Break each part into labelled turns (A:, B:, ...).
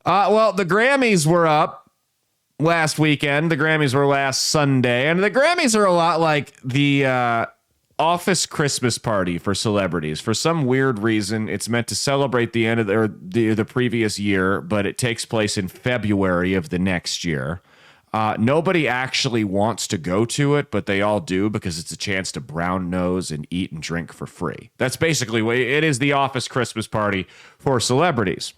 A: Well, the Grammys were up last weekend. The Grammys were last Sunday. And the Grammys are a lot like the office Christmas party for celebrities. For some weird reason, it's meant to celebrate the end of the previous year, but it takes place in February of the next year. Nobody actually wants to go to it, but they all do because it's a chance to brown nose and eat and drink for free. That's basically what it is, the office Christmas party for celebrities.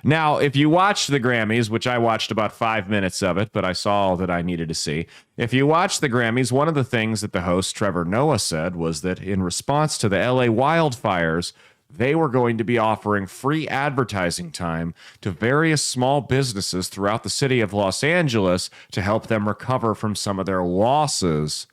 A: Now, if you watch the Grammys, which I watched about 5 minutes of it, but I saw all that I needed to see. If you watch the Grammys, one of the things that the host, Trevor Noah, said was that in response to the LA wildfires, they were going to be offering free advertising time to various small businesses throughout the city of Los Angeles to help them recover from some of their losses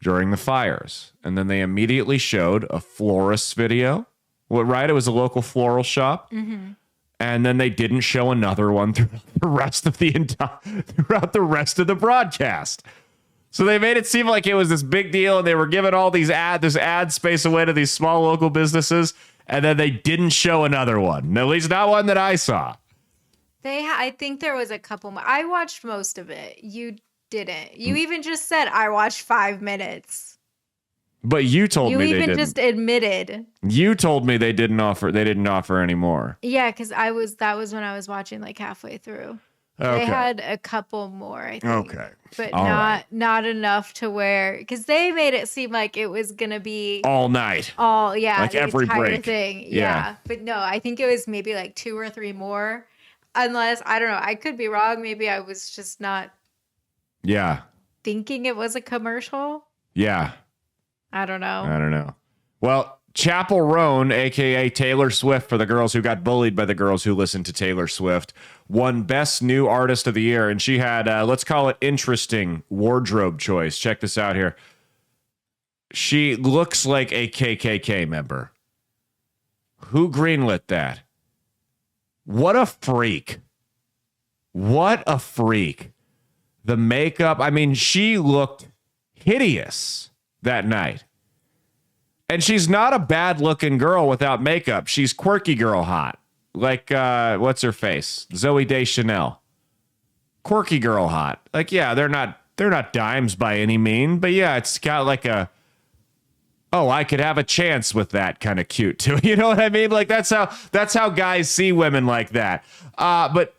A: during the fires. And then they immediately showed a florist's video. Well, right? It was a local floral shop. Mm-hmm. And then they didn't show another one throughout the rest of the broadcast. So they made it seem like it was this big deal, and they were giving all this ad space away to these small local businesses, and then they didn't show another one. At least not one that I saw.
B: I think there was a couple more. I watched most of it. You didn't. You even just said I watched 5 minutes.
A: But you told me they didn't.
B: You even just admitted.
A: You told me they didn't offer any more.
B: Yeah, because that was when I was watching like halfway through. Okay. They had a couple more, I think.
A: Okay.
B: But not enough to where, because they made it seem like it was going to be
A: all night.
B: Like
A: the every
B: entire
A: break.
B: Thing. Yeah. But no, I think it was maybe like 2 or 3 more. Unless, I don't know, I could be wrong. Maybe I was just not thinking it was a commercial.
A: Yeah.
B: I don't know.
A: Well, Chapel Roan, a.k.a. Taylor Swift, for the girls who got bullied by the girls who listened to Taylor Swift, won Best New Artist of the Year. And she had, let's call it interesting wardrobe choice. Check this out here. She looks like a KKK member. Who greenlit that? What a freak. What a freak. The makeup, I mean, she looked hideous that night. And she's not a bad looking girl without makeup. She's quirky girl hot. Like, what's her face? Zooey Deschanel. Quirky girl hot. Like, yeah, they're not dimes by any mean, but yeah, it's got like I could have a chance with that kind of cute too. You know what I mean? Like that's how guys see women like that. But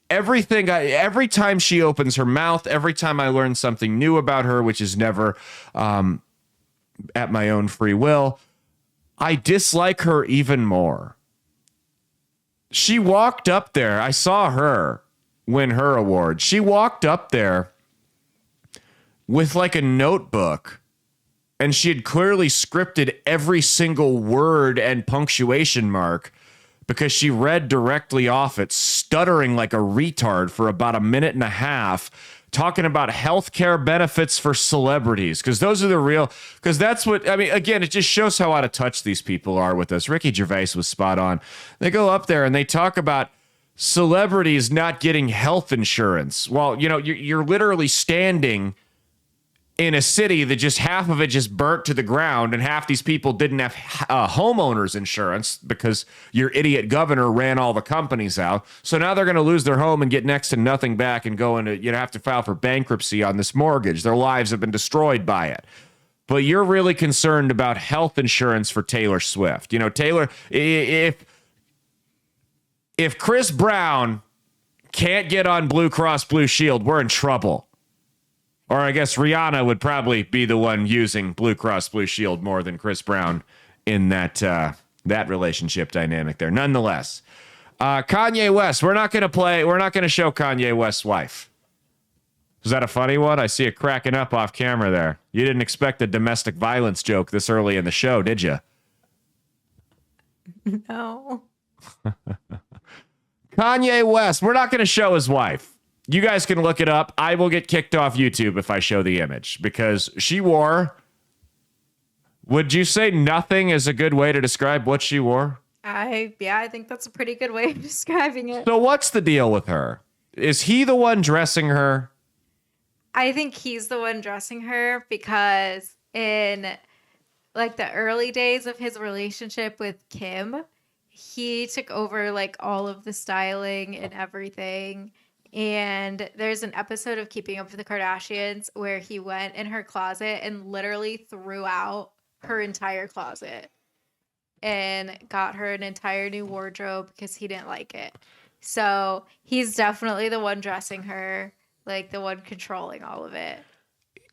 A: every time she opens her mouth, every time I learn something new about her, which is never at my own free will, I dislike her even more. She walked up there. I saw her win her award. She walked up there with like a notebook, and she had clearly scripted every single word and punctuation mark because she read directly off it, stuttering like a retard for about 1.5 minutes, talking about healthcare benefits for celebrities, because that's what, I mean, again, it just shows how out of touch these people are with us. Ricky Gervais was spot on. They go up there and they talk about celebrities not getting health insurance. Well, you know, you're literally standing in a city that just half of it just burnt to the ground, and half these people didn't have homeowners insurance because your idiot governor ran all the companies out. So now they're going to lose their home and get next to nothing back and go into, have to file for bankruptcy on this mortgage. Their lives have been destroyed by it. But you're really concerned about health insurance for Taylor Swift. You know, Taylor, if Chris Brown can't get on Blue Cross Blue Shield, we're in trouble. Or I guess Rihanna would probably be the one using Blue Cross Blue Shield more than Chris Brown in that relationship dynamic there. Nonetheless, Kanye West, we're not going to show Kanye West's wife. Is that a funny one? I see it cracking up off camera there. You didn't expect a domestic violence joke this early in the show, did you?
B: No.
A: Kanye West, we're not going to show his wife. You guys can look it up. I will get kicked off YouTube if I show the image, because she wore, would you say nothing is a good way to describe what she wore?
B: I think that's a pretty good way of describing it.
A: So what's the deal with her? Is he the one dressing her?
B: I think he's the one dressing her because in like the early days of his relationship with Kim, he took over like all of the styling and everything. And there's an episode of Keeping Up with the Kardashians where he went in her closet and literally threw out her entire closet and got her an entire new wardrobe because he didn't like it. So he's definitely the one dressing her, like the one controlling all of it.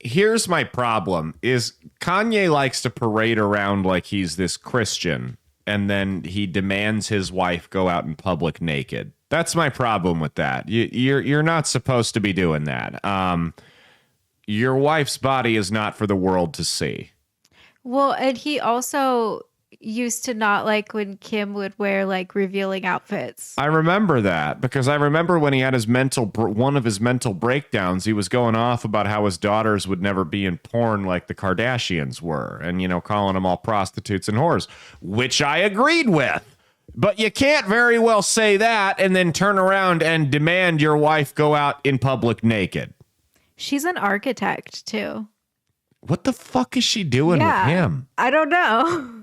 A: Here's my problem is Kanye likes to parade around like he's this Christian, and then he demands his wife go out in public naked. That's my problem with that. You're not supposed to be doing that. Your wife's body is not for the world to see.
B: Well, and he also used to not like when Kim would wear like revealing outfits.
A: I remember that because I remember when he had one of his mental breakdowns, he was going off about how his daughters would never be in porn like the Kardashians were, and, you know, calling them all prostitutes and whores, which I agreed with. But you can't very well say that and then turn around and demand your wife go out in public naked.
B: She's an architect too.
A: What the fuck is she doing with him?
B: I don't know.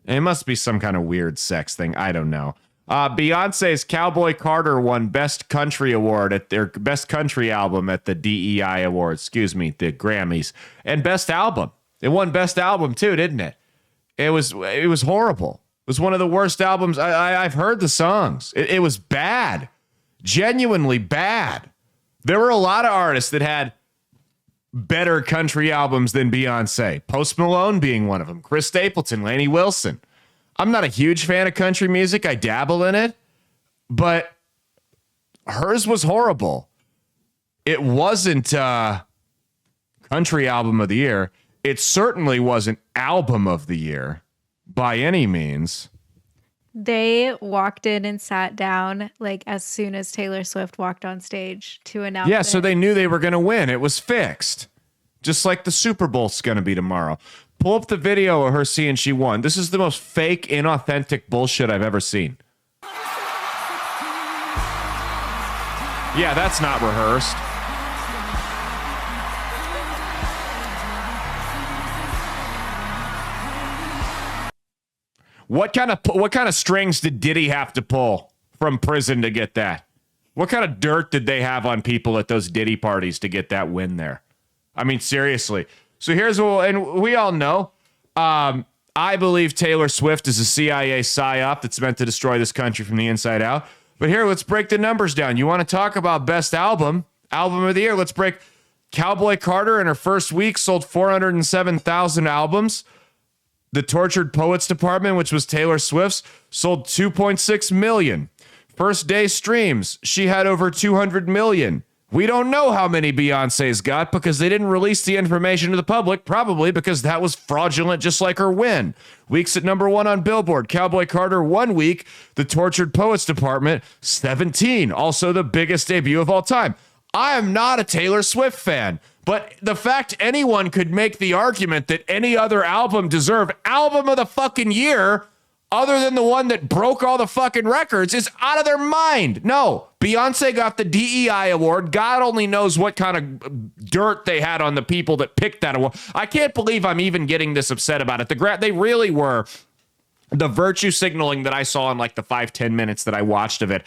A: It must be some kind of weird sex thing. I don't know. Beyonce's Cowboy Carter won Best Country Award at their Best Country Album at the DEI Awards. The Grammys. And Best Album. It won Best Album too, didn't it? It was horrible. It was one of the worst albums. I've heard the songs. It was bad. Genuinely bad. There were a lot of artists that had better country albums than Beyonce. Post Malone being one of them. Chris Stapleton, Lainey Wilson. I'm not a huge fan of country music. I dabble in it. But hers was horrible. It wasn't country album of the year. It certainly wasn't album of the year by any means.
B: They walked in and sat down like as soon as Taylor Swift walked on stage to announce
A: it. So they knew they were going to win. It was fixed. Just like the Super Bowl's going to be tomorrow. Pull up the video of her seeing she won. This is the most fake, inauthentic bullshit I've ever seen. Yeah, that's not rehearsed. What kind of strings did Diddy have to pull from prison to get that? What kind of dirt did they have on people at those Diddy parties to get that win there? I mean, seriously. So here's what, and we all know, I believe Taylor Swift is a CIA psyop that's meant to destroy this country from the inside out. But here, let's break the numbers down. You want to talk about best album of the year? Let's break. Cowboy Carter in her first week sold 407,000 albums. The Tortured Poets Department, which was Taylor Swift's, sold 2.6 million. First day streams, she had over 200 million. We don't know how many Beyonce's got because they didn't release the information to the public, probably because that was fraudulent, just like her win. Weeks at number one on Billboard. Cowboy Carter 1 week. The Tortured Poets Department 17. Also the biggest debut of all time. I am not a Taylor Swift fan, but the fact anyone could make the argument that any other album deserved album of the fucking year other than the one that broke all the fucking records is out of their mind. No, Beyonce got the DEI award. God only knows what kind of dirt they had on the people that picked that award. I can't believe I'm even getting this upset about it. They really were. The virtue signaling that I saw in like the 5-10 minutes that I watched of it,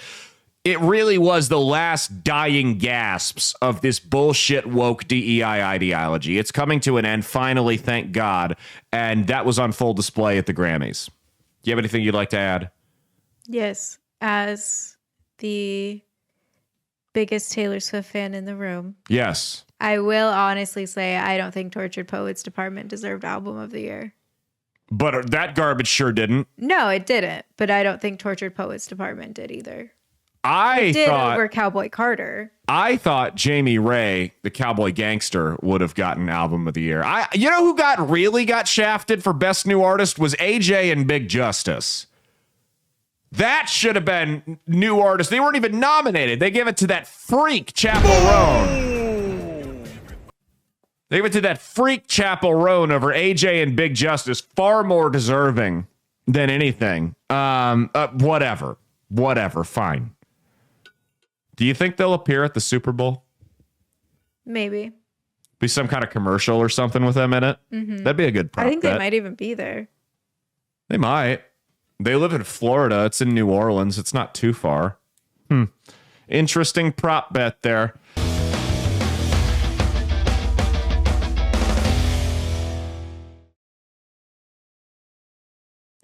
A: it really was the last dying gasps of this bullshit woke DEI ideology. It's coming to an end, finally, thank God. And that was on full display at the Grammys. Do you have anything you'd like to add?
B: Yes. As the biggest Taylor Swift fan in the room.
A: Yes.
B: I will honestly say I don't think Tortured Poets Department deserved album of the year.
A: But that garbage sure didn't.
B: No, it didn't. But I don't think Tortured Poets Department did either.
A: I thought
B: over Cowboy Carter.
A: I thought Jamie Ray, the cowboy gangster, would have gotten album of the year. You know who really got shafted for best new artist was AJ and Big Justice. That should have been new artist. They weren't even nominated. They gave it to that freak Chapel Roan. They gave it to that freak Chapel Roan over AJ and Big Justice. Far more deserving than anything. Whatever, fine. Do you think they'll appear at the Super Bowl?
B: Maybe.
A: Be some kind of commercial or something with them in it? Mm-hmm. That'd be a good prop
B: I think they might even be there.
A: They might. They live in Florida. It's in New Orleans. It's not too far. Interesting prop bet there.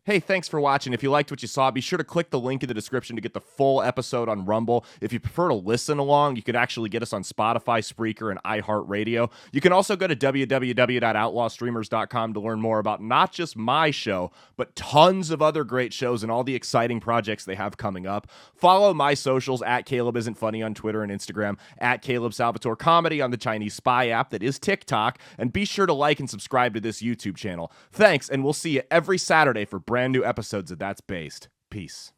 A: Hey, thanks for watching. If you liked what you saw, be sure to click the link in the description to get the full episode on Rumble. If you prefer to listen along, you could actually get us on Spotify, Spreaker, and iHeartRadio. You can also go to www.outlawstreamers.com to learn more about not just my show, but tons of other great shows and all the exciting projects they have coming up. Follow my socials at Caleb Isn't Funny on Twitter and Instagram, at Caleb Salvatore Comedy on the Chinese spy app that is TikTok, and be sure to like and subscribe to this YouTube channel. Thanks, and we'll see you every Saturday for brand new episodes of That's Based. Peace.